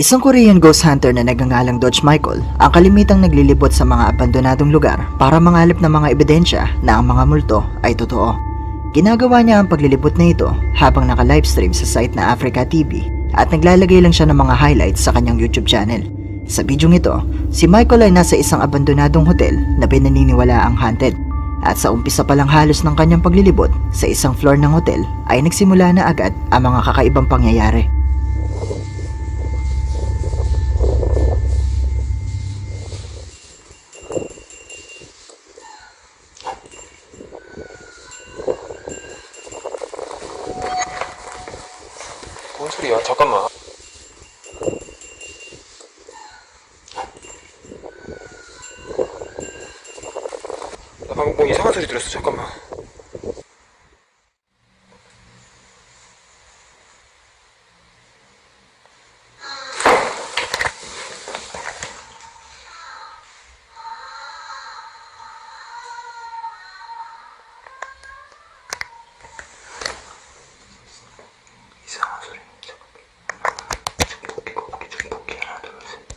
Isang Korean ghost hunter na nagngangalang Dodge Michael ang kalimitang naglilibot sa mga abandonadong lugar para mangalap ng mga ebidensya na ang mga multo ay totoo. Ginagawa niya ang paglilibot na ito habang naka-livestream sa site na Africa TV at naglalagay lang siya ng mga highlights sa kanyang YouTube channel. Sa bidyong ito, si Michael ay nasa isang abandonadong hotel na pinaniniwala ang haunted. At sa umpisa pa lang halos ng kanyang paglilibot sa isang floor ng hotel ay nagsimula na agad ang mga kakaibang pangyayari. 뭔 소리야? 잠깐만. 나 방금 뭐 이상한 소리 들었어. 잠깐만. 이상한 소리. 복귀 하나 둘 셋.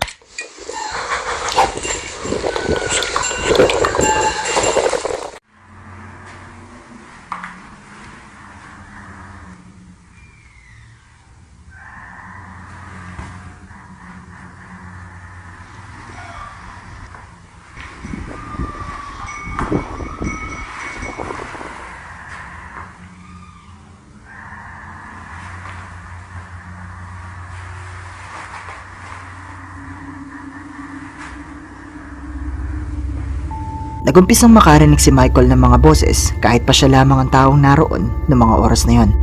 Nagumpisang makarinig si Michael ng mga boses kahit pa siya lamang ang taong naroon ng mga oras na yon.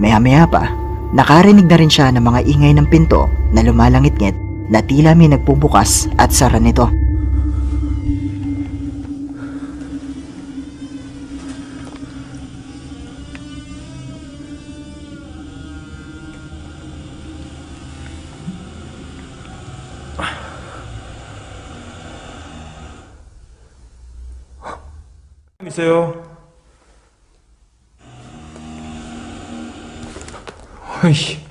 Maya-maya pa, nakarinig na rin siya ng mga ingay ng pinto na lumalangit-ngit na tila may nagbubukas at sara nito. 있어요. 어이.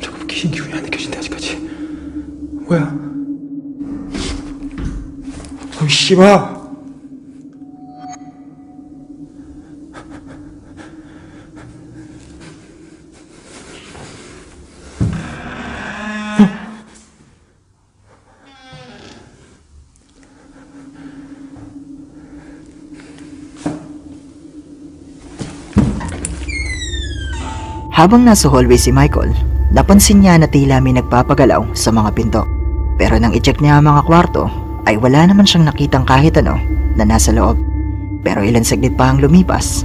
저거 귀신 기운이 안 느껴진다 아직까지. 뭐야? 어이 씨발. Habang nasa hallway si Michael, napansin niya na tila may nagpapagalaw sa mga pinto. Pero nang i-check niya ang mga kwarto, ay wala naman siyang nakitang kahit ano na nasa loob. Pero ilan saglit pa ang lumipas.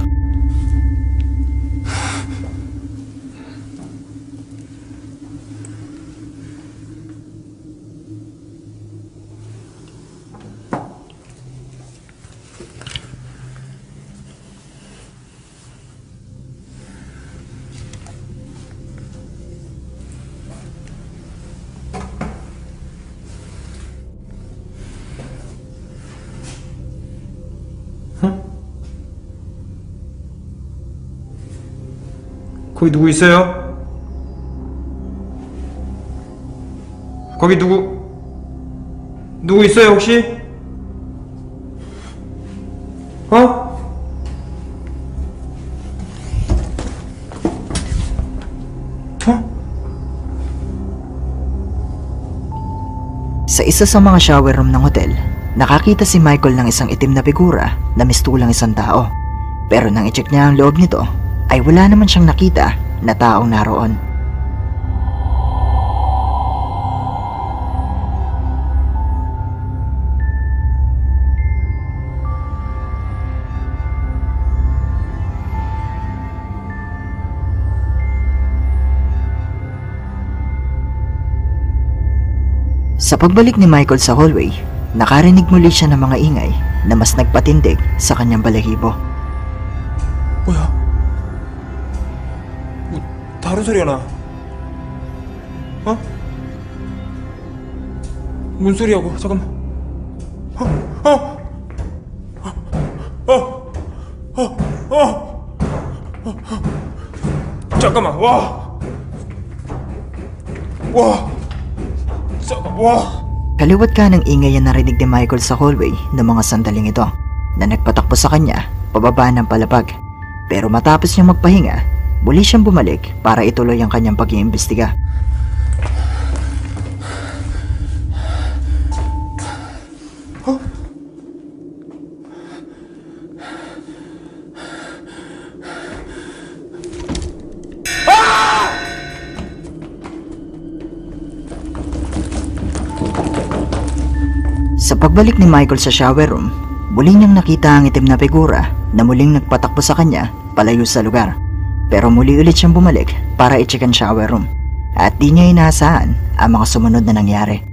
거기 누구 있어요? 거기 누구 있어요 혹시? 어? Sa isa sa mga shower room ng hotel, nakakita si Michael ng isang itim na figura na mistulang isang tao. Pero nang i-check niya ang loob nito, ay wala naman siyang nakita na taong naroon. Sa pagbalik ni Michael sa hallway, nakarinig muli siya ng mga ingay na mas nagpatindig sa kanyang balahibo. 뭐야? 뭐 다른 소리가 나. 어? 뭔 소리야고? 잠깐만. 잠깐만. 와. 와. Kaliwat ka ng ingay ang narinig ni Michael sa hallway ng mga sandaling ito na nagpatakbo sa kanya pababa ng palapag. Pero matapos niyang magpahinga, muli siyang bumalik para ituloy ang kanyang pag-iimbestiga. Sa pagbalik ni Michael sa shower room, muli niyang nakita ang itim na figura na muling nagpatakbo sa kanya palayo sa lugar. Pero muli ulit siyang bumalik para i-check ang shower room at di niya inaasahan ang mga sumunod na nangyari.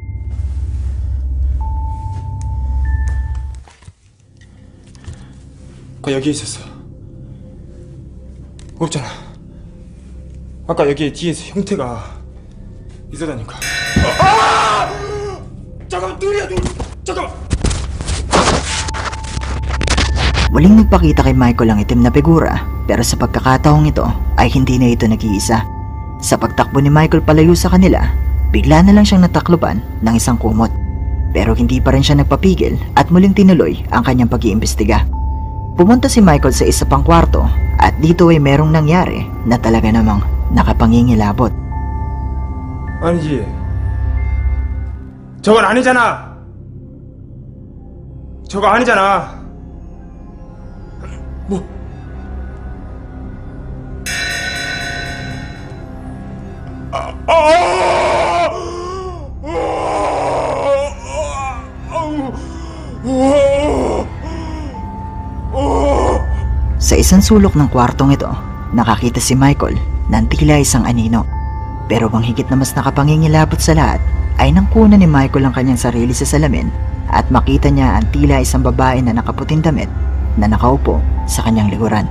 아까 여기 있었어. 없잖아. 아까 여기 뒤에서 형태가 있었다니까. 잠깐만, 둘이야, 둘. 잠깐만. Muling nagpakita kay Michael ang itim na figura pero sa pagkakataong ito ay hindi na ito nag-iisa. Sa pagtakbo ni Michael palayo sa kanila, bigla na lang siyang natakloban ng isang kumot. Pero hindi pa rin siya nagpapigil at muling tinuloy ang kanyang pag-iimbestiga. Pumunta si Michael sa isa pang kwarto at dito ay merong nangyari na talaga namang nakapangingilabot. 아니지. 저건 아니잖아. 저거 아니잖아. 뭐? Sa isang sulok ng kwartong ito, nakakita si Michael ng tila isang anino. Pero ang higit na mas nakapangingilabot sa lahat ay nang kuna ni Michael ang kanyang sarili sa salamin at makita niya ang tila isang babae na nakaputing damit na nakaupo sa kanyang likuran.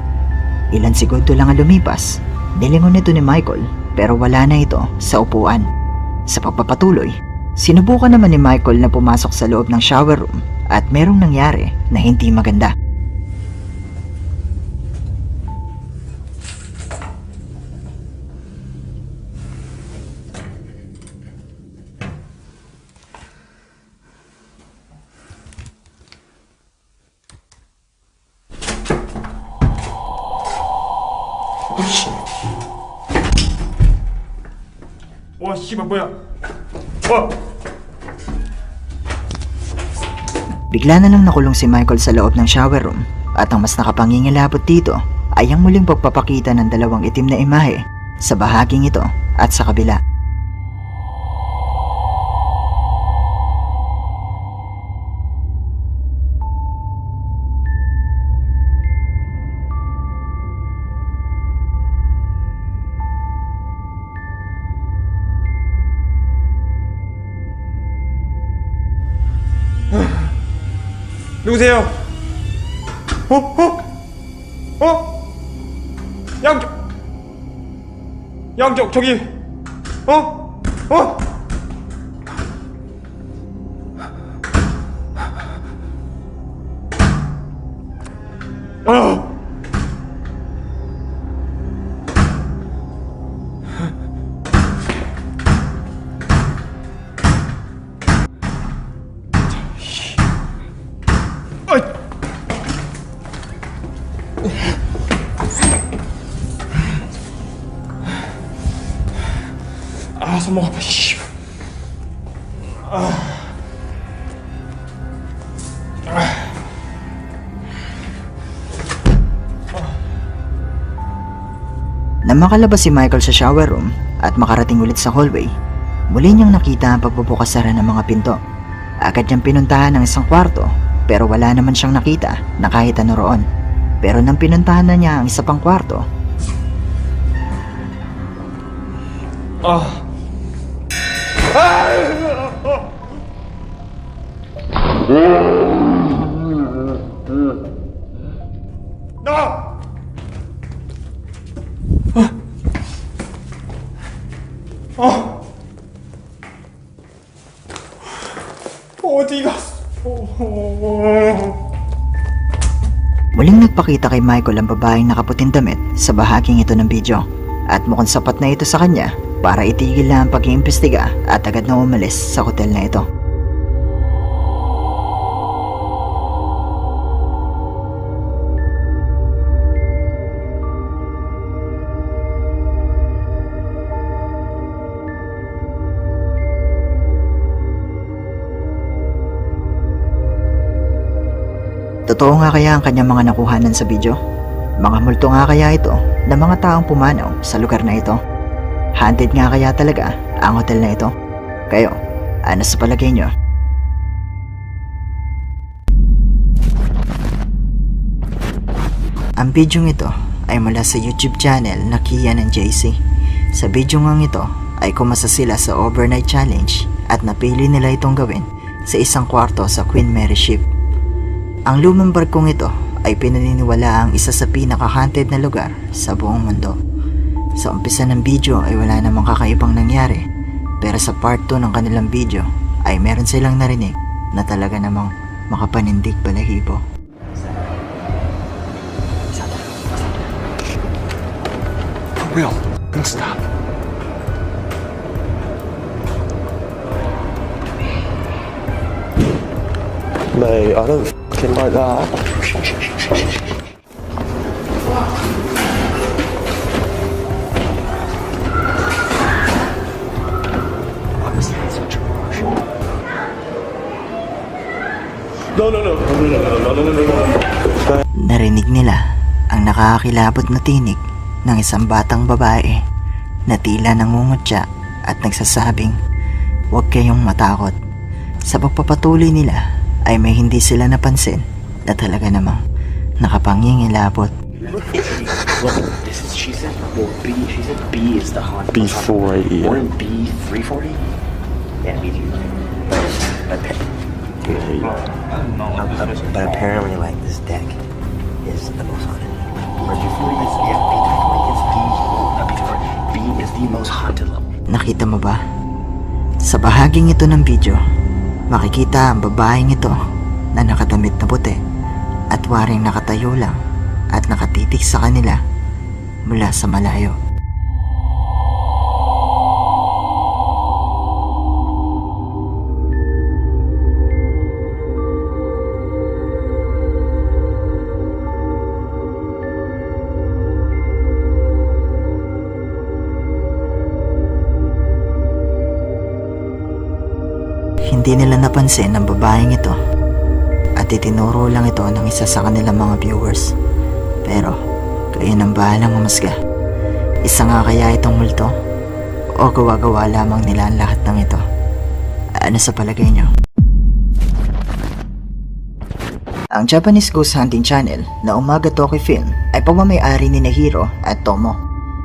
Ilan segundo lang ang lumipas, nilingon nito ni Michael pero wala na ito sa upuan. Sa pagpapatuloy, sinubukan naman ni Michael na pumasok sa loob ng shower room at merong nangyari na hindi maganda. 와, 씨발 뭐야? 와! Bigla na lang nakulong si Michael sa loob ng shower room at ang mas nakapangingilabot dito ay ang muling pagpapakita ng dalawang itim na imahe sa bahaging ito at sa kabila. 누구세요? 양쪽 저기 어? 손목 아파. 씨. Nang makalabas si Michael sa shower room at makarating ulit sa hallway, muli niyang nakita ang pagpupukasara ng mga pinto. Agad niyang pinuntahan ng isang kwarto pero wala naman siyang nakita na kahit ano roon. Pero nang pinuntahan na niya ang isa pang kwarto, Muling nagpakita kay Michael ang babaeng nakaputing damit sa bahaging ito ng video at mukhang sapat na ito sa kanya para itigil na ang pag-iimbestiga at agad na umalis sa hotel na ito. Totoo nga kaya ang kanyang mga nakuhanan sa video? Mga multo nga kaya ito na mga taong pumanaw sa lugar na ito? Haunted nga kaya talaga ang hotel na ito? Kayo, ano sa palagay nyo? Ang video ito ay mula sa YouTube channel na Kian and JC. Sa video ngang ito ay kumasa sila sa overnight challenge at napili nila itong gawin sa isang kwarto sa Queen Mary Ship. Ang lumang barkong ito ay pinaniniwala ang isa sa pinaka-haunted na lugar sa buong mundo. Sa umpisa ng video ay wala namang kakaibang nangyari, pero sa part 2 ng kanilang video ay meron silang narinig na talaga namang makapanindig balahibo. For real. Don't stop. Mate, I don't f***ing like that. Narinig nila ang nakakakilabot na tinig ng isang batang babae na tila nangungutya at nagsasabing, "Huwag kayong matakot." Sa pagpapatuloy nila ay may hindi sila napansin na talaga namang nakapangingilabot. This is, she said, well, B, she said B is the haunt. B480. Or in B 340? Yeah, me too. But apparently, like, this deck is the most haunted. Or B4 is, yeah, B340 is the, B340, B is the most haunted level. Nakita mo ba? Sa bahaging ito ng video, makikita ang babaeng ito na nakadamit na puti at waring nakatayo lang at nakatitig sa kanila mula sa malayo. Hindi nila napansin ang babaeng ito at itinuro lang ito ng isa sa kanilang mga viewers. Pero kayo nang bahalang umusga. Isa nga kaya itong multo? O gawa-gawa lamang nila ang lahat ng ito? Ano sa palagay nyo? Ang Japanese Ghost Hunting Channel na Umaga Toki Film ay pagmamayari ni Hiro at Tomo.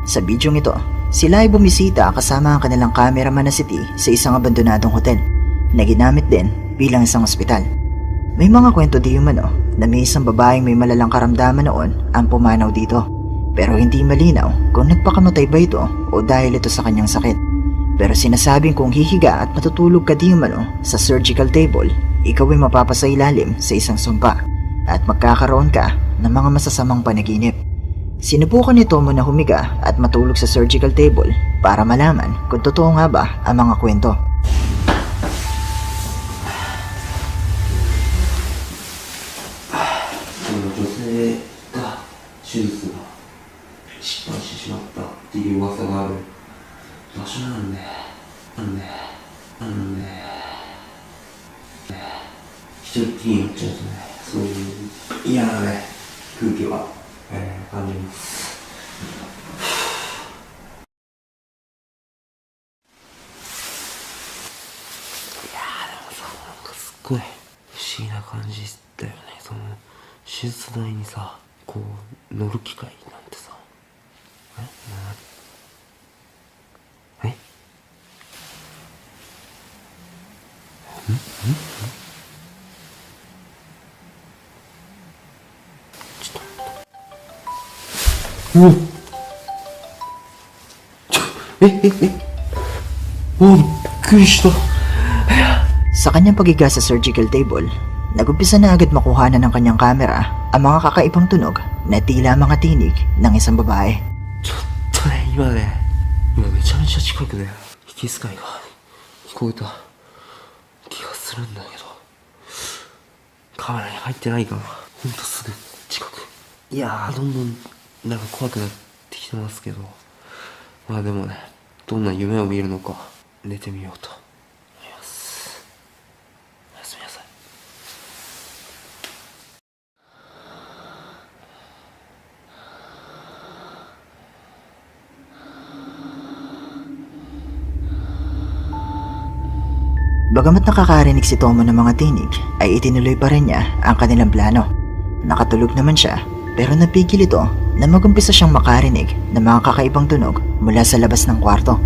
Sa bidyong ito, sila ay bumisita kasama ang kanilang cameraman na si T sa isang abandonadong hotel na ginamit din bilang isang ospital. May mga kwento di umano na may isang babaeng may malalang karamdaman noon ang pumanaw dito, pero hindi malinaw kung nagpakamatay ba ito o dahil ito sa kanyang sakit. Pero sinasabing kung hihiga at matutulog ka di umano sa surgical table, ikaw ay mapapasailalim sa isang sumpa at magkakaroon ka ng mga masasamang panaginip. Sinubukan ni Tomo na humiga at matulog sa surgical table para malaman kung totoo nga ba ang mga kwento. 女性が手術が失敗してしまったっていう噂がある場所なんで、一人っきりになっちゃうとね、そういう嫌なね、空気は、感じます。いやーでもさ、なんかすっごい不思議な感じだよね。その手術台にさ、こう乗る機会なんてさ、え？ちょっと。うわ！びっくりした。 Sa kanyang pagiga sa surgical table, nagumpisa na agad makuhanan ng kanyang kamera ang mga kakaibang tunog na tila mga tinig ng isang babae. ちょっとね、今めちゃめちゃ近くで息遣いが聞こえた気がするんだけど、カメラに入ってないかな。ほんとすぐ近く。いやー、どんどんなんか怖くなってきてますけど、まあでもね、どんな夢を見るのか寝てみようと思います。おやすみなさい。Bagamat nakakarinig si Tomo ng mga tinig, ay itinuloy pa rin niya ang kanilang plano. Nakatulog naman siya, pero napigil ito na magumpisa siyang makarinig ng mga kakaibang tunog mula sa labas ng kwarto.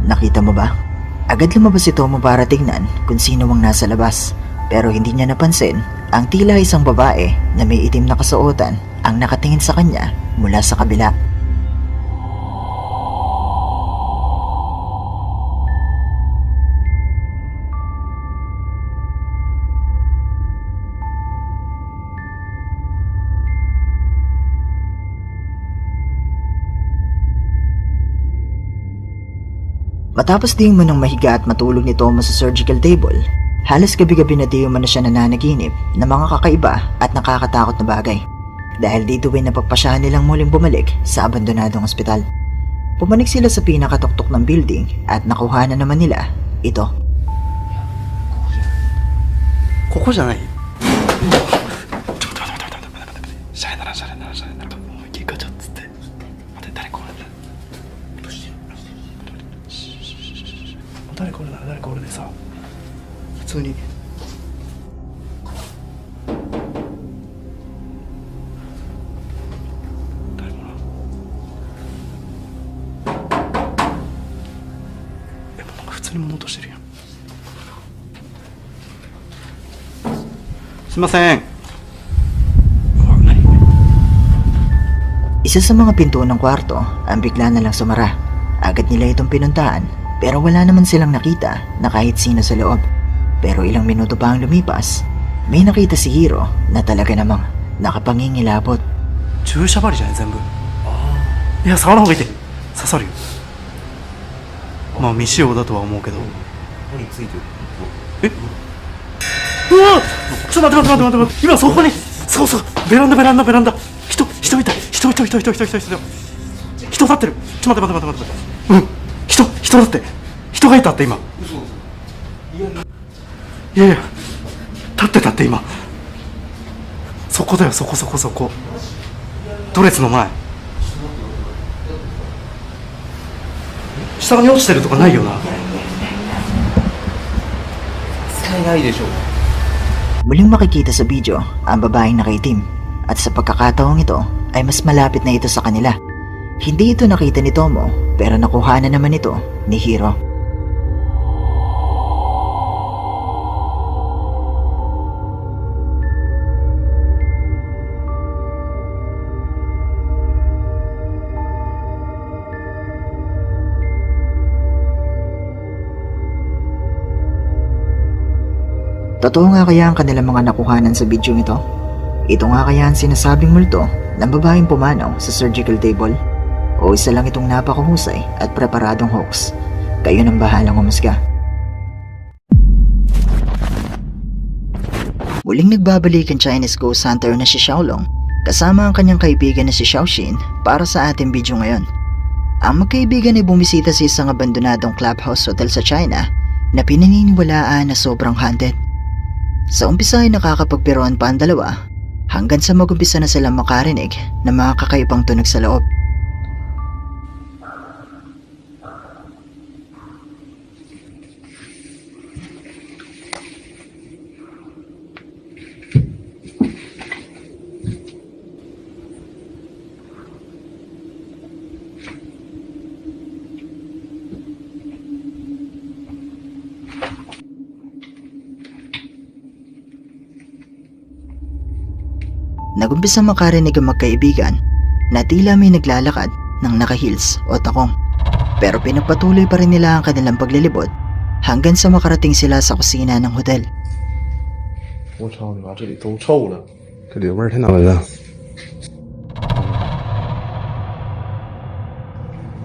Nakita mo ba? Agad lumabas si Tomo para tignan kung sino ang nasa labas. Pero hindi niya napansin ang tila isang babae na may itim na kasuotan ang nakatingin sa kanya mula sa kabila. Matapos di man ng mahiga at matulog ni Tomo sa surgical table, halos gabi-gabi na di man na siya nananaginip ng mga kakaiba at nakakatakot na bagay. Dahil dito ay napagpasyahan nilang muling bumalik sa abandonadong ospital. Pumanik sila sa pinakatuktok ng building at nakuha na naman nila ito. ここじゃない。ちょっと待って。シャレなら。もう一回ガチャっつって。待って、誰これ。誰これでさ、普通に誰もな、なんか普通に物音してるやん。すいません。 Isa sa mga pinto ng kwarto ang bigla na lang sumara. Agad nila itong pinuntahan pero wala naman silang nakita na kahit sino sa loob. Pero ilang minuto pa ang lumipas, may nakita si Hiro na talaga namang nakapangingilabot. 注射針じゃない全部。いや、触らんほうがいいって。刺さるよ。まあ未使用だとは思うけど。え、うわ、ちょっと待って、今そこに、そうベランダ、人いた、人立ってる。ちょっと待って、うん、人だって、人がいたって今。いや、立って今。そこだよ、そこ。ドレスの前。下に落ちてるとかないよな。使えないでしょ。 Muling makikita sa video ang babaeng nakaitim at sa pagkakataong ito ay mas malapit na ito sa kanila. Hindi ito nakita ni Tomo pero nakuha na naman ito ni Hiro. Totoo nga kaya ang kanilang mga nakuhanan sa video ito? Ito nga kaya ang sinasabing multo ng babaeng pumanaw sa surgical table? O isa lang itong napakahusay at preparadong hoax? Kayo nang bahalang umusga. Muling nagbabalik ang Chinese ghost hunter na si Xiaolong kasama ang kanyang kaibigan na si Xiaoxin para sa ating video ngayon. Ang magkaibigan ay bumisita sa isang abandonadong clubhouse hotel sa China na pinaniniwalaan na sobrang haunted. Sa umpisa ay nakakapagbiruan pa ang dalawa hanggang sa magumpisa na silang makarinig ng mga kakaibang tunog sa loob. Nagumpisa makarinig ang magkaibigan na tila may naglalakad ng naka-heels o takong. Pero pinagpatuloy pa rin nila ang kanilang paglilibot hanggang sa makarating sila sa kusina ng hotel. 我操你妈，这里都臭了，这里味儿太难闻了。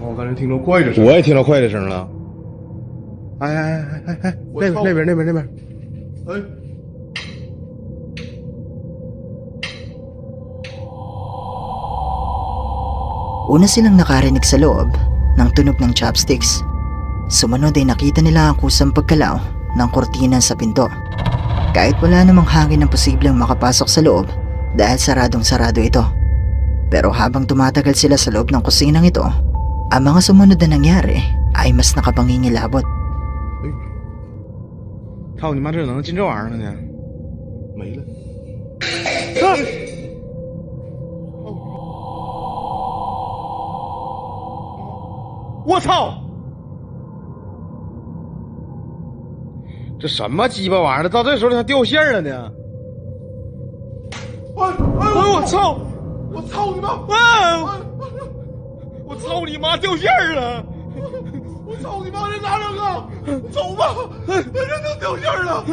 我刚才听到怪的声，我也听到怪的声了。哎，那边，哎， Una silang nakarinig sa loob ng tunog ng chopsticks. Sumunod ay nakita nila ang kusang pagkalaw ng kortina sa pinto. Kahit wala namang hangin ang posibleng makapasok sa loob dahil saradong-sarado ito. Pero habang tumatagal sila sa loob ng kusinang ito, ang mga sumunod na nangyari ay mas nakapangingilabot. 操你妈，这能进这玩意儿了呢？没了。我操！这什么鸡巴玩意儿？到这时候它掉线了呢！我操！我操你妈！我操你妈！掉线了！我操你妈！这拿两个，走吧！这能掉线了！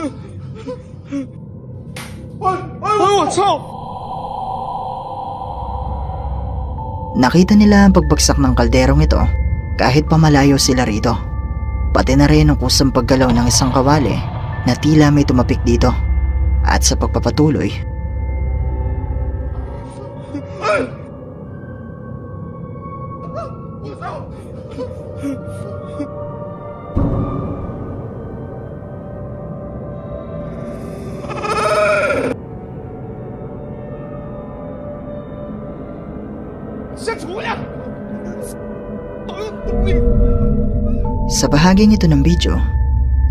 我操！ Nakita nila ang pagbagsak ng kalderong ito kahit pamalayo sila rito. Pati na rin ang kusang paggalaw ng isang kawali na tila may tumapik dito. At sa pagpapatuloy, sa bahaging ito ng video,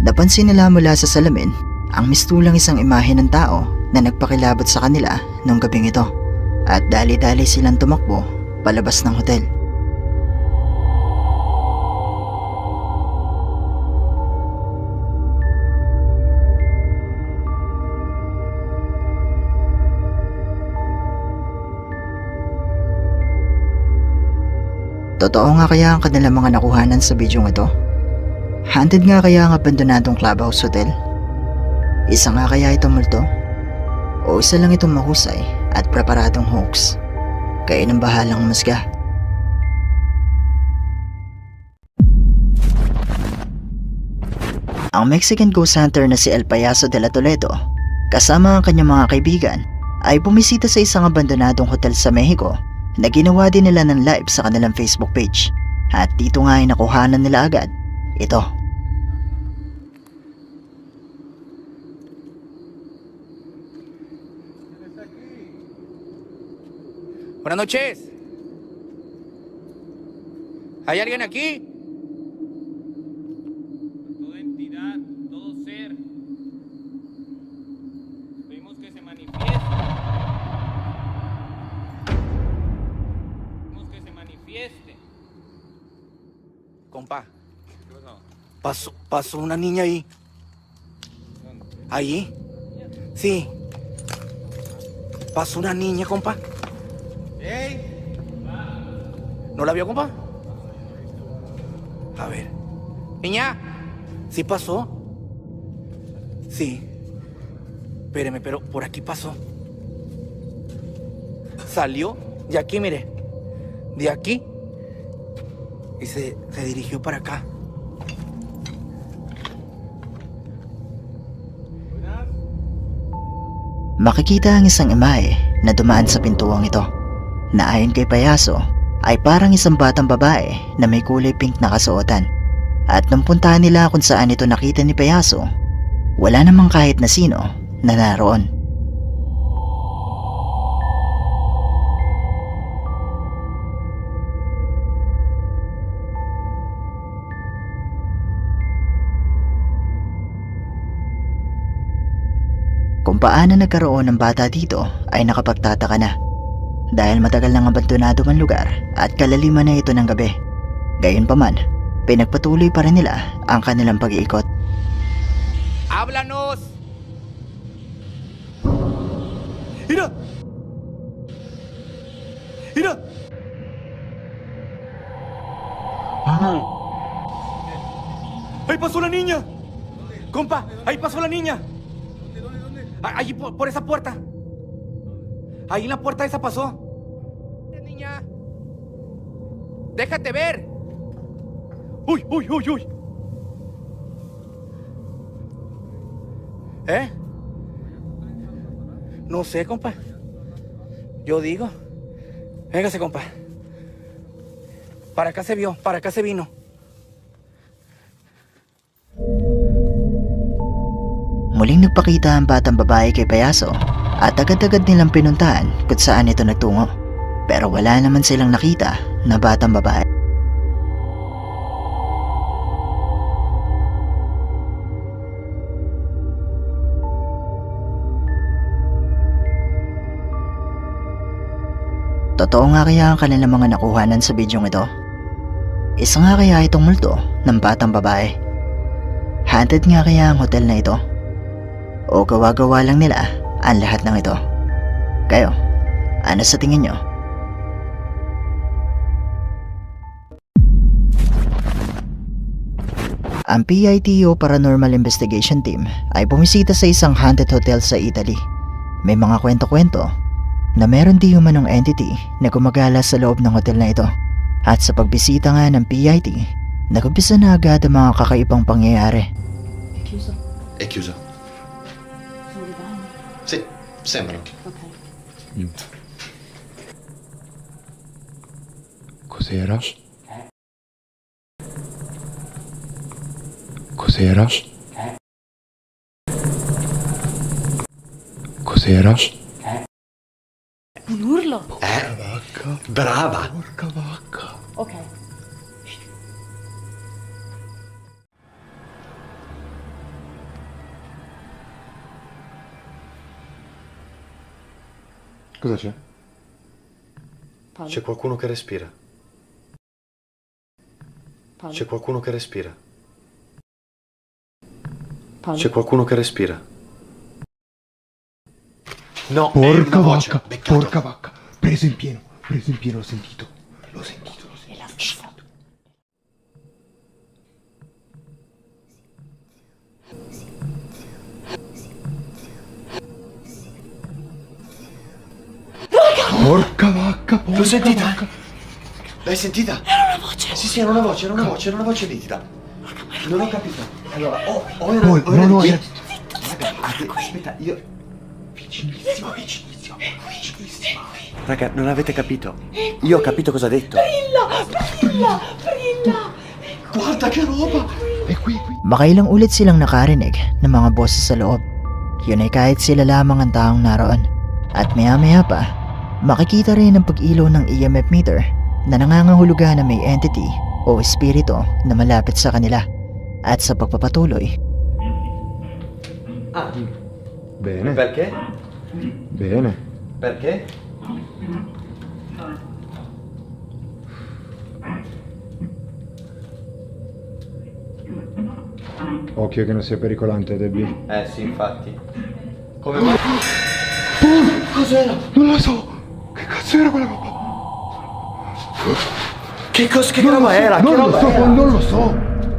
napansin nila mula sa salamin ang mistulang isang imahe ng tao na nagpakilabot sa kanila nung gabing ito at dali-dali silang tumakbo palabas ng hotel. Totoo nga kaya ang kanilang mga nakuhanan sa bidyong ito? Haunted nga kaya ang abandonadong clubhouse hotel? Isa nga kaya itong multo? O isa lang itong mahusay at preparadong hoax? Kayo nang bahalang umusga. Ang Mexican ghost hunter na si El Payaso de la Toledo kasama ang kanyang mga kaibigan ay bumisita sa isang abandonadong hotel sa Mexico na ginawa din nila ng live sa kanilang Facebook page. At dito nga ay nakuhanan nila agad ito. Buenas noches. ¿Hay alguien aquí? Toda entidad, todo ser. Pedimos que se manifieste. Pedimos que se manifieste. Compa, ¿Qué pasó? pasó una niña ahí. ¿Ahí? Sí. Pasó una niña, compa. ¡Ey! ¿No la vio, compa? A ver. Niña, ¿sí pasó? Sí. Espéreme, pero por aquí pasó. Salió de aquí, mire. De aquí. Y se dirigió para acá. Makikita ang isang imahe na dumaan sa pintuang ito, na ayon kay Payaso ay parang isang batang babae na may kulay pink na kasuotan. At nung puntahan nila kung saan ito nakita ni Payaso, wala namang kahit na sino na naroon. Kung paano nagkaroon ng bata dito ay nakapagtataka na, dahil matagal nang abandonado ang lugar at kalaliman na ito ng gabi. Gayunpaman, pinagpatuloy pa rin nila ang kanilang pag-iikot. ¡Háblanos! ¡Mira! ¡Mira! ¡Ahí pasó la niña! ¡Compa! ¡Ahí pasó la niña! Allí por esa puerta. Ahí en la puerta esa pasó. Niña. Déjate ver. Uy, uy, uy, uy. ¿Eh? No sé, compa. Yo digo. Véngase, compa. Para acá se vio, para acá se vino. Muling nagpakita ang batang babae kay Payaso at agad-agad nilang pinuntahan kung saan ito nagtungo. Pero wala naman silang nakita na batang babae. Totoo nga kaya ang kanilang mga nakuhanan sa bidyong ito? Isa nga kaya itong multo ng batang babae? Haunted nga kaya ang hotel na ito? O gawa-gawa lang nila ang lahat ng ito? Kayo, ano sa tingin nyo? Ang PITO Paranormal Investigation Team ay bumisita sa isang haunted hotel sa Italy. May mga kwento-kwento na meron di humanong entity na gumagala sa loob ng hotel na ito. At sa pagbisita nga ng PIT, nagumpisa na agad ang mga kakaibang pangyayari. È chiuso. Sì, sembra. Cos'era? Cos'era? Cos'era? Un urlo. Brava. Porca vacca. Ok. Cosa c'è? Paolo. C'è qualcuno che respira. Paolo. C'è qualcuno che respira. Paolo. C'è qualcuno che respira. No, Porca una voce. vacca, Beccato. porca vacca. Preso in pieno, l'ho sentito. L'ho sentito, l'ho È la sentito. stessa. Porca vacca, porca L'ho sentita. vacca. L'hai sentita? Era una voce. Sì, era una voce, era una voce nitida. Non ho capito. Allora, o era, Poi, o era no, di era... Raga, aspetta, io... Vicinissimo, vicinissimo, vicinissimo. Raga, non avete capito. Io ho capito cosa ha detto. Brilla! Brilla! Guarda che roba! È qui, qui. Makailang ulit silang nakarinig ng mga boses sa loob. Yun ay kahit sila lamang ang taong naroon. At maya-maya pa, makikita rin ang pag-ilaw ng EMF meter na nangangahulugan na may entity o espiritu na malapit sa kanila. At sa pagpapatuloy, Ah, Bene, perché? bene. Perché? Occhio che non sia pericolante, Debbie. Sì, infatti. Come mai? Cos'era? Non lo so. Che cazzo era quella roba? Che roba era? Che Non lo roba so, era? non lo so.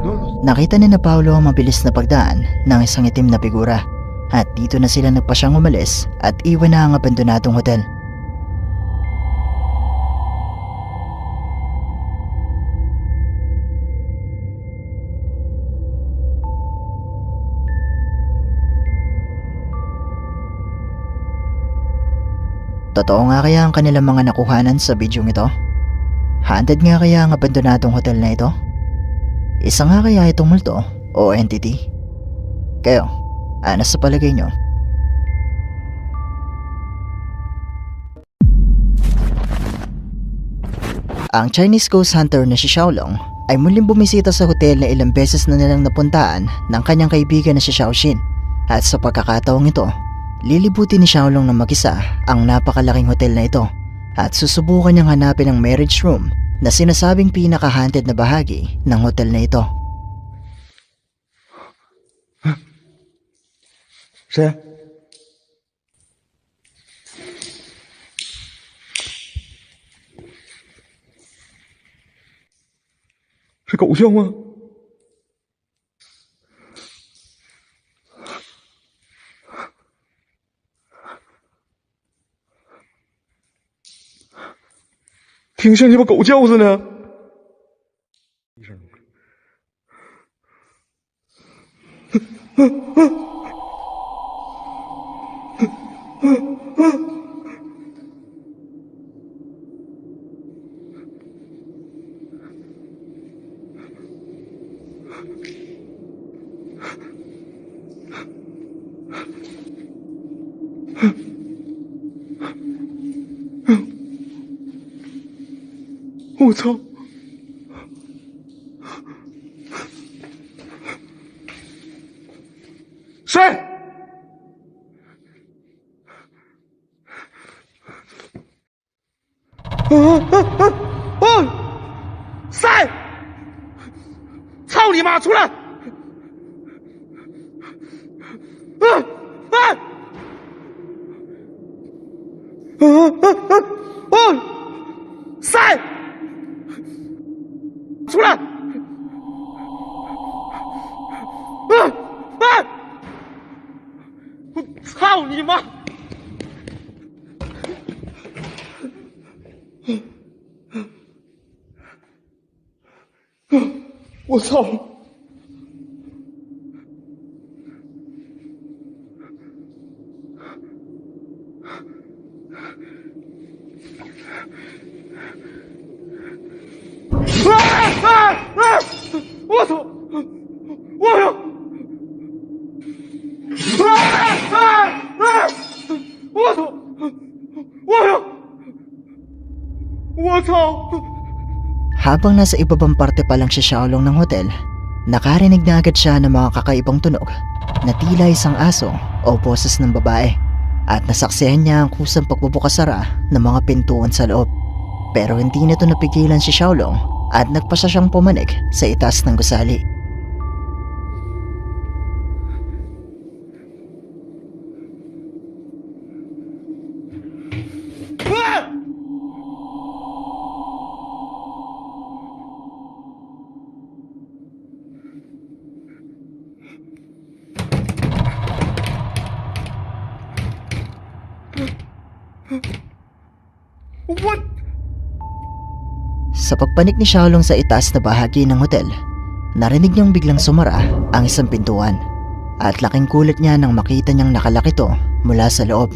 Non lo so. nakita ni na Paolo ang mabilis na pagdaan ng isang itim na figura At dito na sila nagpasyang umalis at iwan na ang abandonadong hotel. Totoo nga kaya ang kanilang mga nakuhanan sa bidyong ito? Haunted nga kaya ang abandonadong hotel na ito? Isa nga kaya itong multo o entity? Kayo, ano sa palagay nyo? Ang Chinese ghost hunter na si Xiaolong ay muling bumisita sa hotel na ilang beses na nilang napuntaan ng kanyang kaibigan na si Xiaoxin. At sa pagkakataong ito, lilibutin ni Xiaolong ng mag-isa ang napakalaking hotel na ito at susubukan niyang hanapin ang marriage room na sinasabing pinaka-haunted na bahagi ng hotel na ito. 谁？是狗叫吗？听像鸡巴狗叫似的。一声。我操！谁？谁？操你妈！出来！谁？出来！我操你妈！我操！我操！我操！我操！我操！ Habang nasa ibabang parte pa lang si Xiaolong ng hotel, nakarinig na agad siya ng mga kakaibang tunog na tila isang aso o boses ng babae at nasaksihan niya ang kusang pagbubukasara ng mga pintuan sa loob. Pero hindi nito napigilan si Xiaolong at nagpasya siyang pumanik sa itaas ng gusali. What? Sa pagpanik ni Xiaolong sa itaas na bahagi ng hotel, narinig niyang biglang sumara ang isang pintuan at laking gulat niya nang makita niyang nakalak ito mula sa loob.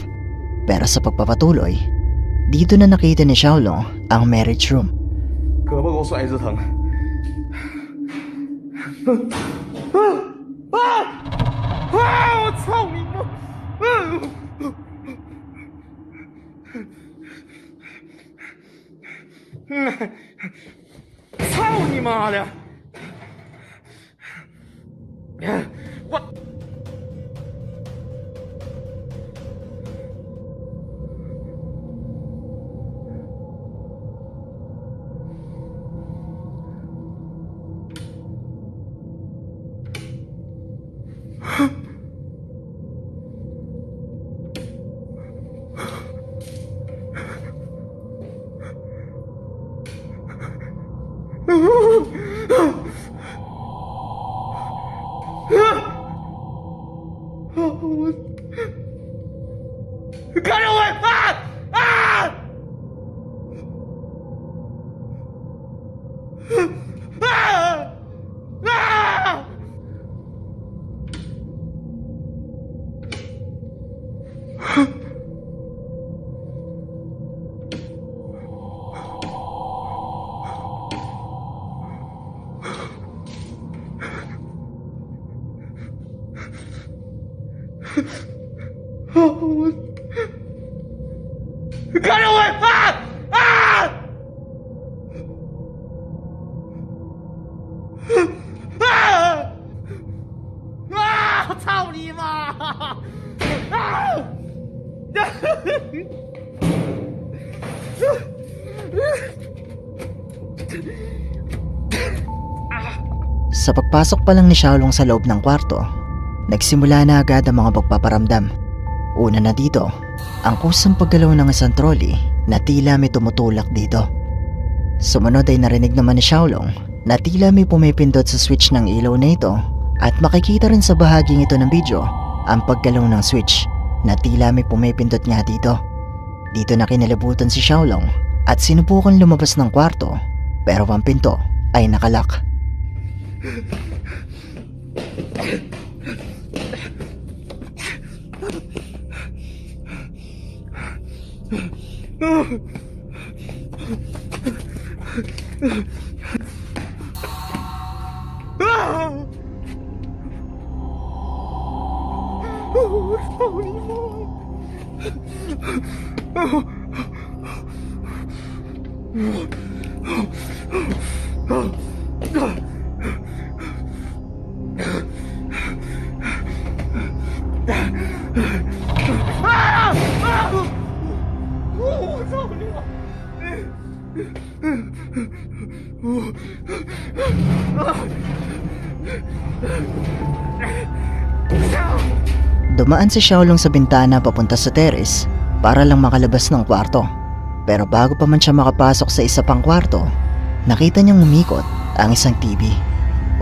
Pero sa pagpapatuloy, dito na nakita ni Xiaolong ang marriage room. 胳膊给我甩一直疼。我操你妈！操你妈的！我。我啊啊！ 看着我！啊啊！啊！啊！操你妈！啊！ Sa pagpasok pa lang ni Xiaolong sa loob ng kwarto, nagsimula na agad ang mga pagpaparamdam. Una na dito, ang kusang paggalaw ng isang trolley na tila may tumutulak dito. Sumunod ay narinig naman ni Xiaolong na tila may pumipindot sa switch ng ilaw na ito at makikita rin sa bahaging ito ng video ang paggalaw ng switch na tila may pumipindot nga dito. Dito na kinalibutan si Xiaolong at sinubukan lumabas ng kwarto pero ang pinto ay nakalak. Dumaan si Xiaolong sa bintana papunta sa terrace para lang makalabas ng kwarto. Pero bago pa man siya makapasok sa isa pang kwarto, nakita niyang umikot ang isang TV.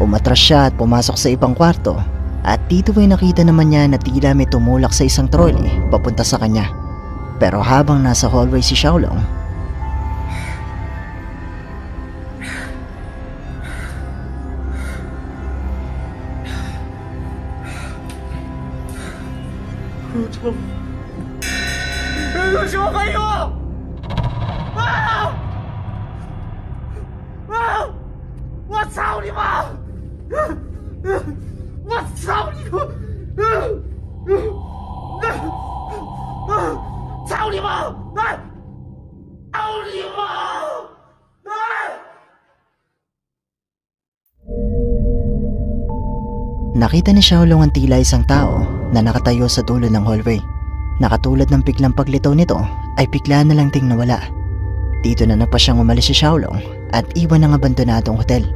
Umatras siya at pumasok sa ibang kwarto at dito ay nakita naman niya na tila may tumulak sa isang trolley papunta sa kanya. Pero habang nasa hallway si Xiaolong, nakita ni Xiaolong ang tila isang tao na nakatayo sa dulo ng hallway. Nakatulad ng biglang paglitaw nito ay bigla na lang ting nawala. Dito na pa siyang umalis si Xiaolong at iwan ang abandonadong hotel.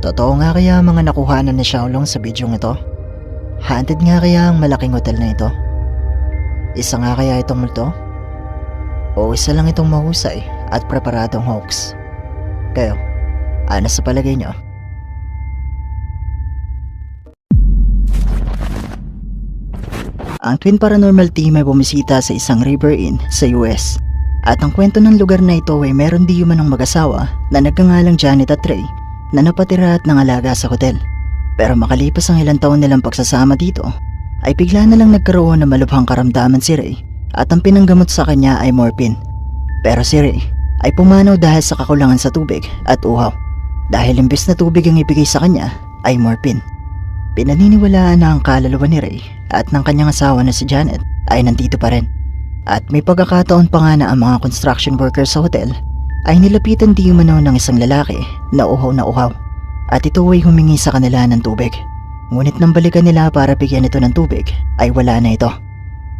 Totoo nga kaya ang mga nakuhanan ni Xiaolong sa bidyong ito? Haunted nga kaya ang malaking hotel na ito? Isa nga kaya itong multo? O isa lang itong mahusay at preparadong hoax? Kayo, ano sa palagay nyo? Ang Twin Paranormal Team ay bumisita sa isang river inn sa US. At ang kwento ng lugar na ito ay meron di umanong mag-asawa na nagngangalang Janet at Ray na napatira at nangalaga sa hotel. Pero makalipas ang ilang taon nilang pagsasama dito, ay bigla na lang nagkaroon ng malubhang karamdaman si Ray at ang pinanggamot sa kanya ay morphine. Pero si Ray ay pumanaw dahil sa kakulangan sa tubig at uhaw dahil imbes na tubig ang ibigay sa kanya ay morphine. Pinaniniwalaan na ang kaluluwa ni Ray at ng kanyang asawa na si Janet ay nandito pa rin. At may pagkakataon pa nga na ang mga construction workers sa hotel ay nilapitan di umano ng isang lalaki na uhaw at ito ay humingi sa kanila ng tubig. Ngunit nang balikan nila para bigyan ito ng tubig ay wala na ito.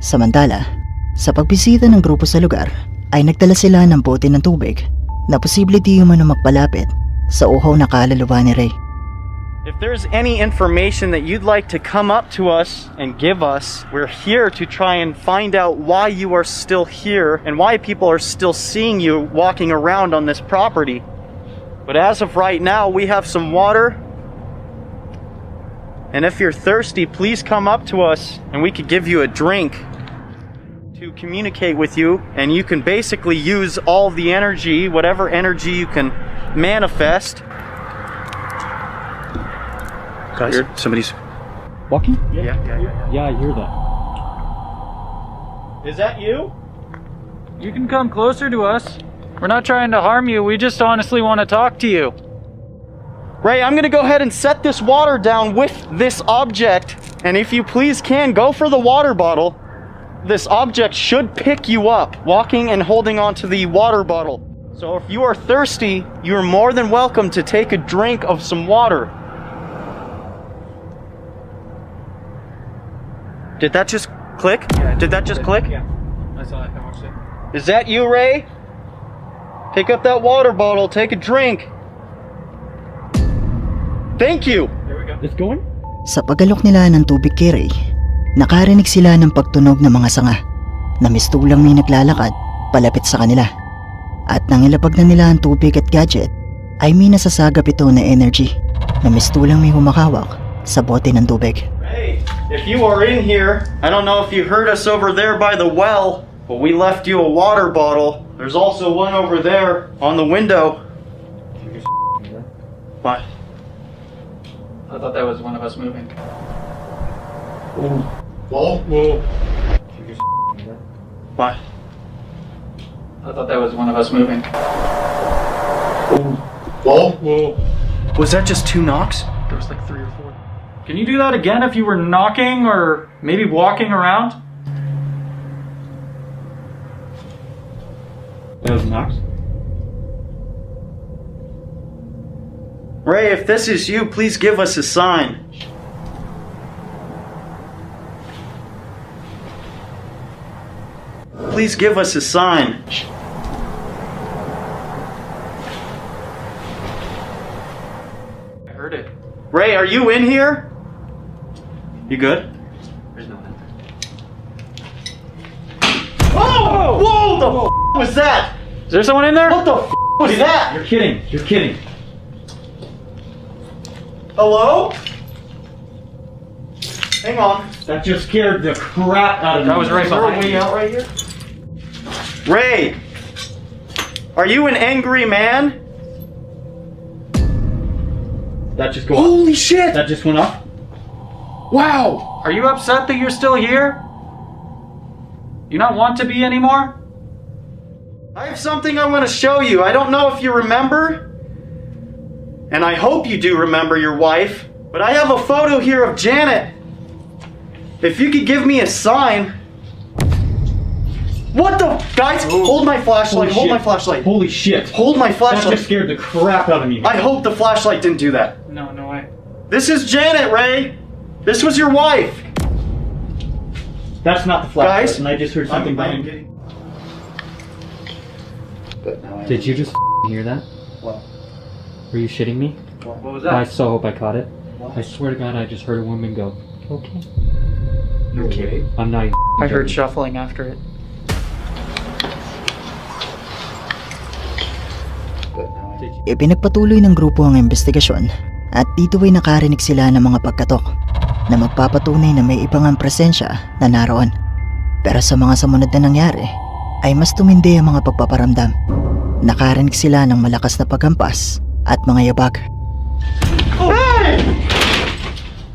Samantala, sa pagbisita ng grupo sa lugar ay nagdala sila ng bote ng tubig na posible di umano magpalapit sa uhaw na kaluluwa ni Ray. If there's any information that you'd like to come up to us and give us, we're here to try and find out why you are still here and why people are still seeing you walking around on this property. But as of right now, we have some water. And if you're thirsty, please come up to us and we could give you a drink to communicate with you. And you can basically use all the energy, whatever energy you can manifest. Guys, somebody's Walking? yeah. Yeah, I hear that. Is that you? You can come closer to us. We're not trying to harm you. We just honestly want to talk to you. Ray, I'm gonna go ahead and set this water down with this object. And if you please can, go for the water bottle. This object should pick you up, walking and holding onto the water bottle. So if you are thirsty, you're more than welcome to take a drink of some water. Did that just click? Did that just click? Yeah. I saw it. I watched it. Is that you, Ray? Pick up that water bottle, take a drink. Thank you! There we go. It's going? Sa pag-alok nila ng tubig kay Ray, nakarinig sila ng pagtunog ng mga sanga na mistulang may naglalakad palapit sa kanila. At nang ilapag na nila ang tubig at gadget, ay may nasasagap ito na energy na mistulang may humakawak sa bote ng tubig. Hey, if you are in here, I don't know if you heard us over there by the well, but we left you a water bottle. There's also one over there on the window. What? I thought that was one of us moving. Whoa. What? I thought that was one of us moving. Whoa. Was that just 2 knocks? There was like 3 or 4. Can you do that again if you were knocking or maybe walking around? That was knocks? Ray, if this is you, please give us a sign. Please give us a sign. I heard it. Ray, are you in here? You good? There's no one. Whoa! Whoa! The f was that? Is there someone in there? What the f was that? You're kidding. You're kidding. Hello? Hang on. That just scared the crap out of me. That was right Is there a behind way me. out right here? Ray! Are you an angry man? That just go up. Holy shit! That just went up. Wow! Are you upset that you're still here? You not want to be anymore? I have something I want to show you. I don't know if you remember, and I hope you do remember your wife, but I have a photo here of Janet. If you could give me a sign. What the? Guys, hold my flashlight. Hold my flashlight. Holy shit. Hold my That flashlight. just scared the crap out of me. I hope the flashlight didn't do that. No, no way. This is Janet, Ray. This was your wife. That's not the flashlight. Guys, and I just heard something behind me. Did you just hear that? What? Were you shitting me? What was I so hope I caught it. I swear to God, I just heard a woman go, okay. You're kidding. I'm not even I heard joking. shuffling after it. Ipinagpatuloy ng grupo ang investigasyon at dito ay nakarinig sila ng mga pagkatok na magpapatunay na may ibang ang presensya na naroon. Pero sa mga sumunod na nangyari ay mas tumindi ang mga pagpaparamdam. Nakarinig sila ng malakas na paghampas at mga yabag. Hey!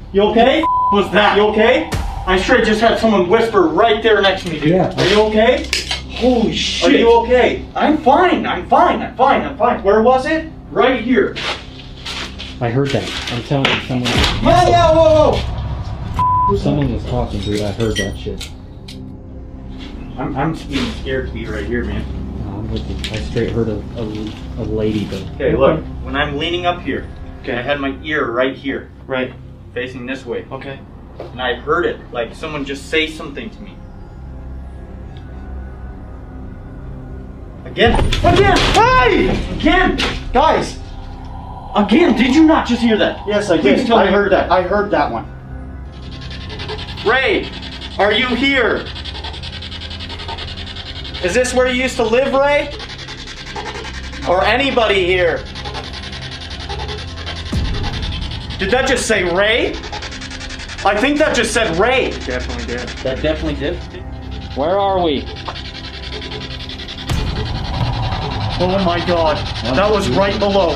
You okay? Was that? You okay? I'm sure I just had someone whisper right there next to me, dude. Yeah. Are you okay? Holy shit. Are you okay? I'm fine. I'm fine. I'm fine. I'm fine. Where was it? Right here. I heard that. I'm telling you, Yeah, whoa. someone was talking, dude. I heard that shit. I'm being scared to be right here, man. I'm with you. I straight heard a lady go. Okay, look. When I'm leaning up here, okay, I had my ear right here. Right. Facing this way. Okay. And I heard it, like someone just say something to me. Again! Hey! Again! Guys! Again, did you not just hear that? Yes, I Please did. tell me. I heard that. I heard that one. Ray, are you here? Is this where you used to live, Ray? Or anybody here? Did that just say Ray? I think that just said Ray. That definitely did. Where are we? Oh my god. That was right below.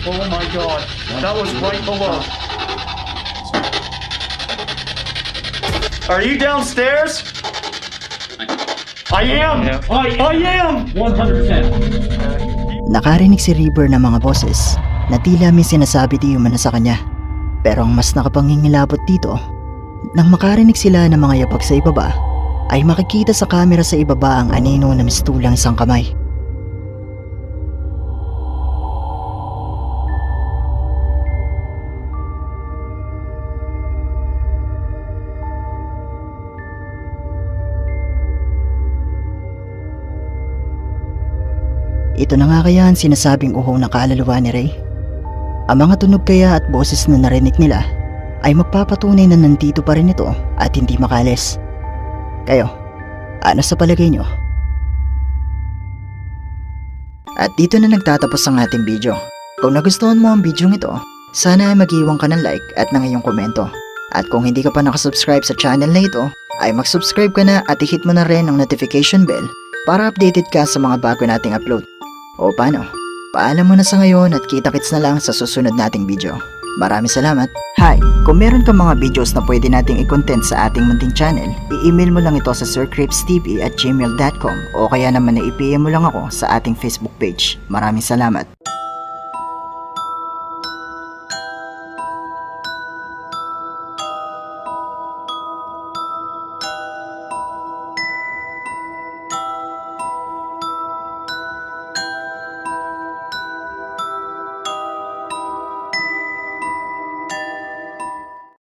Oh my god. That was right below. Are you downstairs? I am! I am! 100%. Nakarinig si River ng mga boses na tila may sinasabi di umano sa kanya. Pero ang mas nakapangingilabot dito, nang makarinig sila ng mga yapak sa ibaba, ay makikita sa kamera sa ibaba ang anino na mistulang isang kamay. Ito na nga kaya ang sinasabing uhong na kaluluwa ni Ray? Ang mga tunog kaya at boses na narinig nila ay magpapatunay na nandito pa rin ito at hindi makalis. Kayo, ano sa palagay nyo? At dito na nagtatapos ang ating video. Kung nagustuhan mo ang video ito, sana ay mag-iwan ka ng like at ng iyong komento. At kung hindi ka pa nakasubscribe sa channel na ito, ay mag-subscribe ka na at i-hit mo na rin ang notification bell para updated ka sa mga bago nating upload. O paano? Paalam mo na sa ngayon at kita-kits na lang sa susunod nating video. Maraming salamat. Hi! Kung meron ka mga videos na pwede nating i-content sa ating munting channel, i-email mo lang ito sa sircripstv@gmail.com o kaya naman na i-PM mo lang ako sa ating Facebook page. Maraming salamat.